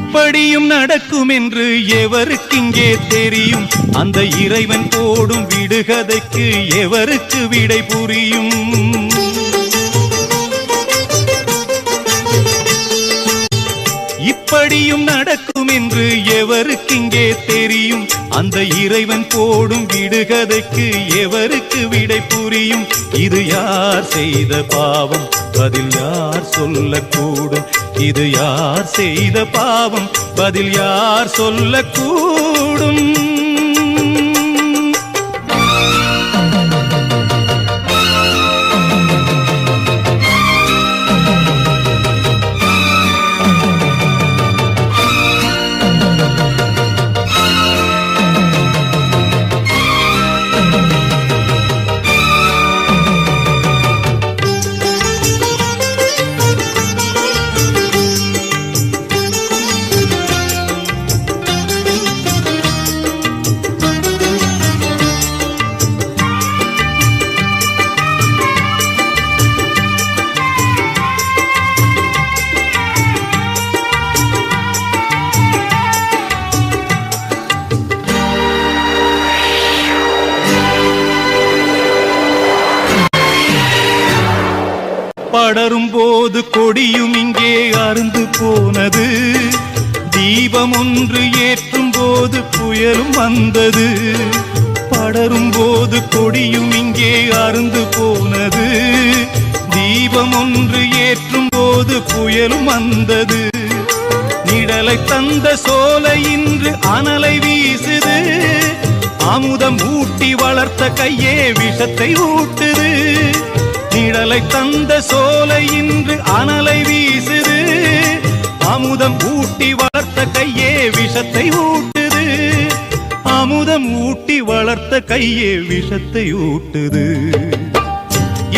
இப்படியும் நடக்கும் என்று எவருக்கிங்கே தெரியும்? அந்த இறைவன் போடும் விடுகதைக்கு எவருக்கு விடை புரியும்? இப்படியும் நடக்கும் என்று எவருக்கிங்கே தெரியும்? அந்த இறைவன் போடும் விடுகதைக்கு எவருக்கு விடை புரியும்? இது யார் செய்த பாவம்? பதில் யார் சொல்லக்கூடும்? இது யார் செய்த பாவம்? பதில் யார் சொல்லக்கூடும்? படரும் போது கொடியும் இங்கே அருந்து போனது. தீபம் ஒன்று ஏற்றும் போது புயலும் வந்தது. படரும் போது கொடியும் இங்கே அருந்து போனது. தீபம் ஒன்று ஏற்றும் போது புயலும் வந்தது. நிழலை தந்த சோலை இன்று அனலை வீசுது. அமுதம் ஊட்டி வளர்த்த கையே விஷத்தை ஊட்டுது. நிழலை தந்த சோலை இன்று அனலை வீசுது. அமுதம் ஊட்டி வளர்த்த கையே விஷத்தை ஊட்டுது. அமுதம் ஊட்டி வளர்த்த கையே விஷத்தை ஊட்டுது.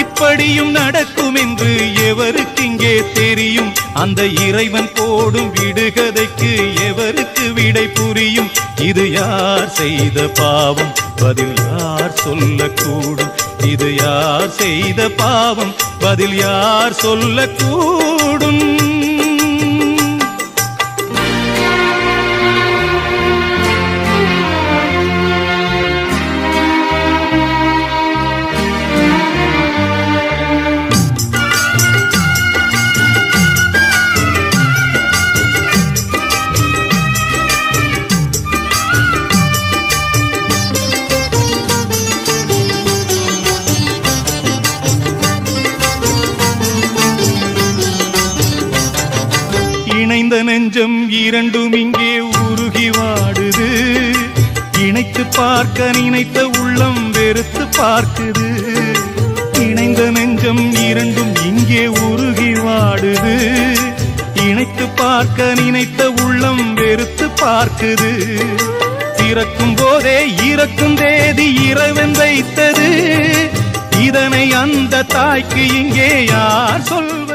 இப்படியும் நடக்கும் என்று எவருக்கிங்கே தெரியும்? அந்த இறைவன் போடும் விடுகதைக்கு எவருக்கு விடை புரியும்? இது யார் செய்த பாவம்? பதில் யார் சொல்லக்கூடும்? இது யார் செய்த பாவம்? பதில் யார் சொல்லக்கூடும்? இணைந்த நெஞ்சம் இரண்டும் இங்கே உருகி வாடுது. இணைத்து பார்க்க நினைத்த உள்ளம் வெறுத்து பார்க்குது. இணைந்த நெஞ்சம் இரண்டும் இங்கே உருகி வாடுது. இணைத்து பார்க்க நினைத்த உள்ளம் வெறுத்து பார்க்குது. பிறக்கும் போதே இறக்கும் தேதி இறைவன் வைத்தது. இதனை அந்த தாய்க்கு இங்கே யார் சொல்வது?